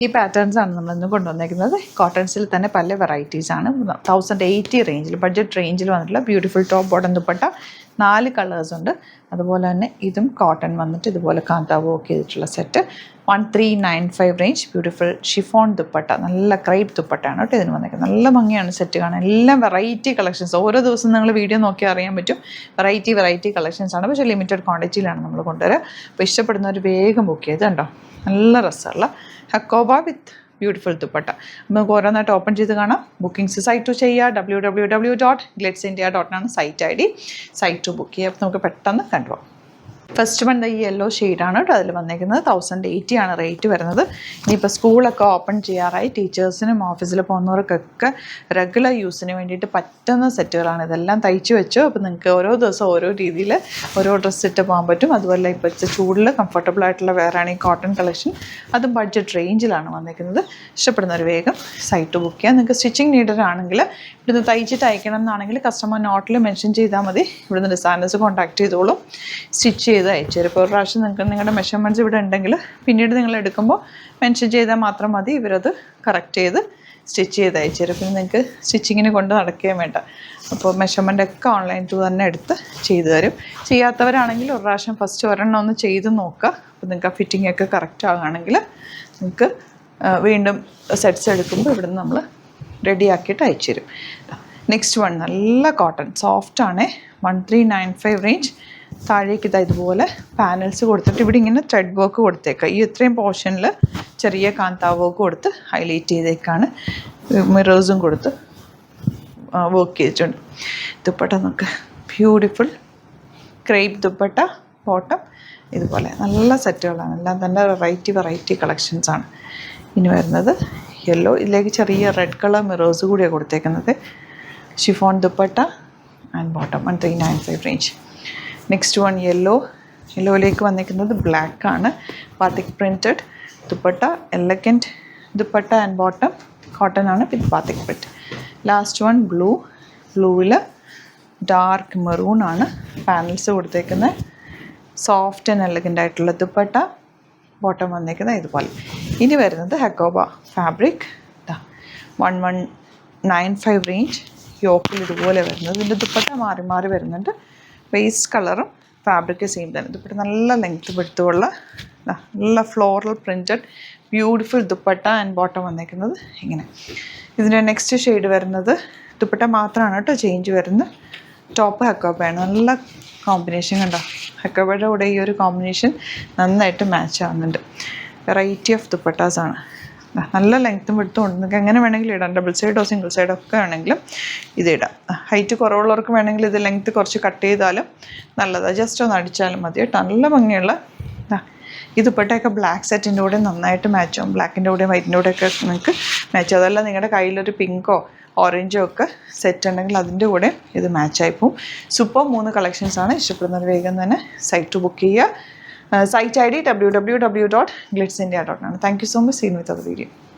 ഈ പാറ്റേൺസ് ആണ് നമ്മൾ ഇന്ന് കൊണ്ടുവന്നിരിക്കുന്നത്. കോട്ടൺസിൽ തന്നെ പല വെറൈറ്റീസ് ആണ്. 1080 റേഞ്ചിൽ, ബഡ്ജറ്റ് റേഞ്ചിൽ വന്നിട്ടുള്ള beautiful top bottom dupatta 4 colours ഉണ്ട്. അതുപോലെ തന്നെ ഇതും കോട്ടൺ വന്നിട്ട് ഇതുപോലെ കാന്ത വർക്ക് ചെയ്തിട്ടുള്ള set 1395 range beautiful chiffon dupatta, നല്ല ക്രൈപ്പ് ദുപ്പട്ടയാണ് കേട്ടോ ഇതിന് വന്നിരിക്കുന്നത്. നല്ല ഭംഗിയാണ് സെറ്റ് കാണാൻ. എല്ലാം വെറൈറ്റി കളക്ഷൻസ്. ഓരോ ദിവസം നിങ്ങൾ വീഡിയോ നോക്കിയാൽ അറിയാൻ പറ്റും. വെറൈറ്റി കളക്ഷൻസ് ആണ്. പക്ഷേ ലിമിറ്റഡ് ക്വാണ്ടിറ്റിയിലാണ് നമ്മൾ കൊണ്ടുവരിക. അപ്പോൾ ഇഷ്ടപ്പെടുന്നവർ വേഗം ബുക്ക് ചെയ്ത് കണ്ടോ. നല്ല രസമുള്ള ഹക്കോബ വിത്ത് ബ്യൂട്ടിഫുൾ ദുപ്പട്ട. നമുക്ക് ഓരോന്നായിട്ട് ഓപ്പൺ ചെയ്ത് കാണാം. ബുക്കിംഗ്സ് സൈറ്റ് ചെയ്യുക. www.glitzindia.com site ID. Site book ചെയ്യുക. അപ്പോൾ നമുക്ക് പെട്ടെന്ന് കണ്ടുപോകാം. ഫസ്റ്റ് വൺ ഈ യെല്ലോ ഷെയ്ഡാണ് കേട്ടോ അതിൽ വന്നിരിക്കുന്നത്. 1080 ആണ് റേറ്റ് വരുന്നത്. ഇനിയിപ്പോൾ സ്കൂളൊക്കെ ഓപ്പൺ ചെയ്യാറായി. ടീച്ചേഴ്സിനും ഓഫീസിൽ പോകുന്നവർക്കൊക്കെ റെഗുലർ യൂസിന് വേണ്ടിയിട്ട് പറ്റുന്ന സെറ്റുകളാണ്. ഇതെല്ലാം തയ്ച്ച് വെച്ചു. അപ്പോൾ നിങ്ങൾക്ക് ഓരോ ദിവസം ഓരോ രീതിയിൽ ഓരോ ഡ്രസ്സ് ഇട്ട് പോകാൻ പറ്റും. അതുപോലെ ഇപ്പോഴത്തെ ചൂടിൽ കംഫർട്ടബിൾ ആയിട്ടുള്ള വേറെയാണ് ഈ കോട്ടൺ കളക്ഷൻ. അതും ബഡ്ജറ്റ് റേഞ്ചിലാണ് വന്നിരിക്കുന്നത്. ഇഷ്ടപ്പെടുന്നവർ വേഗം സൈറ്റ് ബുക്ക് ചെയ്യുക. നിങ്ങൾക്ക് സ്റ്റിച്ചിങ് നീഡഡ് ആണെങ്കിൽ ഇവിടുന്ന് തയ്ച്ചിട്ട് അയക്കണം എന്നാണെങ്കിൽ കസ്റ്റമർ നോട്ടിൽ മെൻഷൻ ചെയ്താൽ മതി. ഇവിടുന്ന് ഡിസൈനേഴ്സ് കോൺടാക്ട് ചെയ്തോളും. സ്റ്റിച്ച് ചെയ്ത് അയച്ചു തരും. ഇപ്പോൾ ഒരു പ്രാവശ്യം നിങ്ങൾക്ക് നിങ്ങളുടെ മെഷർമെൻറ്റ്സ് ഇവിടെ ഉണ്ടെങ്കിൽ പിന്നീട് നിങ്ങൾ എടുക്കുമ്പോൾ മെൻഷൻ ചെയ്താൽ മാത്രം മതി. ഇവരത് കറക്റ്റ് ചെയ്ത് സ്റ്റിച്ച് ചെയ്ത് അയച്ചു തരും. പിന്നെ നിങ്ങൾക്ക് സ്റ്റിച്ചിങ്ങിന് കൊണ്ട് നടക്കുകയും വേണ്ട. അപ്പോൾ മെഷർമെൻ്റ് ഒക്കെ ഓൺലൈൻ ത്രൂ തന്നെ എടുത്ത് ചെയ്തു തരും. ചെയ്യാത്തവരാണെങ്കിൽ ഒരു പ്രാവശ്യം ഫസ്റ്റ് ഒരെണ്ണം ഒന്ന് ചെയ്ത് നോക്കുക. അപ്പോൾ നിങ്ങൾക്ക് ആ ഫിറ്റിംഗ് ഒക്കെ കറക്റ്റ് ആകുകയാണെങ്കിൽ നിങ്ങൾക്ക് വീണ്ടും സെറ്റ്സ് എടുക്കുമ്പോൾ ഇവിടുന്ന് നമ്മൾ റെഡിയാക്കിയിട്ട് അയച്ചു തരും. നെക്സ്റ്റ് വൺ നല്ല കോട്ടൺ സോഫ്റ്റാണ്. 1395 റേഞ്ച്. താഴേക്ക് ഇതുപോലെ പാനൽസ് കൊടുത്തിട്ട് ഇവിടെ ഇങ്ങനെ ത്രെഡ് വർക്ക് കൊടുത്തേക്കാം. ഈ ഇത്രയും പോർഷനിൽ ചെറിയ കാന്ത വർക്ക് കൊടുത്ത് ഹൈലൈറ്റ് ചെയ്തേക്കാണ്. മിറേഴ്സും കൊടുത്ത് വർക്ക് ചെയ്തിട്ടുണ്ട്. ദുപ്പട്ട നമുക്ക് ബ്യൂട്ടിഫുൾ ക്രേപ്പ് ദുപ്പട്ട ബോട്ടം ഇതുപോലെ നല്ല സെറ്റുകളാണ്. എല്ലാം തന്നെ വെറൈറ്റി കളക്ഷൻസാണ്. ഇനി വരുന്നത് യെല്ലോ. ഇതിലേക്ക് ചെറിയ റെഡ് കളർ മിറേഴ്സ് കൂടിയാണ് കൊടുത്തേക്കുന്നത്. Chiffon dupatta and bottom 1395 range. Next one yellow. യെല്ലോയിലേക്ക് വന്നിരിക്കുന്നത് ബ്ലാക്ക് ആണ്. Batik printed dupatta, elegant dupatta and bottom cotton ആണ് with batik print. Last one blue. ബ്ലൂവിൽ ഡാർക്ക് മെറൂൺ ആണ് പാനൽസ് കൊടുത്തേക്കുന്നത്. സോഫ്റ്റ് ആൻഡ് എലഗൻ്റ് ആയിട്ടുള്ള ദുപ്പട്ട, ബോട്ടം വന്നിരിക്കുന്നത് ഇതുപോലെ. ഇനി വരുന്നത് ഹക്കോബ ഫാബ്രിക് 1195 റേഞ്ച്. യോക്കിൽ ഇതുപോലെ വരുന്നത്. ഇതിൻ്റെ ദുപ്പട്ട മാറി മാറി വരുന്നുണ്ട്. വേസ്റ്റ് കളറും ഫാബ്രിക് സെയിം തന്നെ. ദുപ്പട്ട നല്ല ലെങ്ത്ത് പിടുത്തമുള്ള നല്ല floral printed beautiful dupatta and bottom വന്നിരിക്കുന്നത് ഇങ്ങനെ. ഇതിൻ്റെ നെക്സ്റ്റ് ഷെയ്ഡ് വരുന്നത് ദുപ്പട്ട മാത്രമാണ് കേട്ടോ ചേഞ്ച് വരുന്നത്. ടോപ്പ് ഹക്കോബയാണ്. നല്ല കോമ്പിനേഷൻ കണ്ടോ. ഹക്കോബയുടെ കൂടെ ഈ ഒരു കോമ്പിനേഷൻ നന്നായിട്ട് മാച്ച് ആവുന്നുണ്ട്. വെറൈറ്റി ഓഫ് ദുപ്പട്ടാസാണ്. നല്ല ലെങ്ത്തും വിടുത്തും ഉണ്ട്. നിങ്ങൾക്ക് എങ്ങനെ വേണമെങ്കിലും ഇടാം. ഡബിൾ സൈഡോ സിംഗിൾ സൈഡോ ഒക്കെ വേണമെങ്കിലും ഇത് ഇടാം. ഹൈറ്റ് കുറവുള്ളവർക്ക് വേണമെങ്കിൽ ഇത് ലെങ്ത്ത് കുറച്ച് കട്ട് ചെയ്താലും നല്ലതാണ്. ജസ്റ്റ് ഒന്ന് അടിച്ചാലും മതി കേട്ടോ. നല്ല ഭംഗിയുള്ള ഈ ദുപ്പട്ടയൊക്കെ ബ്ലാക്ക് സെറ്റിൻ്റെ കൂടെ നന്നായിട്ട് മാച്ച് ആവും. ബ്ലാക്കിൻ്റെ കൂടെ വൈറ്റിൻ്റെ കൂടെയൊക്കെ നിങ്ങൾക്ക് മാച്ച്. അതല്ല നിങ്ങളുടെ കയ്യിലൊരു പിങ്കോ ഓറഞ്ചോ ഒക്കെ സെറ്റ് ഉണ്ടെങ്കിൽ അതിൻ്റെ കൂടെ ഇത് മാച്ചായി പോവും. സൂപ്പർ 3 കളക്ഷൻസാണ്. ഇഷ്ടപ്പെടുന്നവർ വേഗം തന്നെ സൈറ്റ് ബുക്ക് ചെയ്യുക. Site ID www.glitzindia.com. Thank you so much. See you with other video.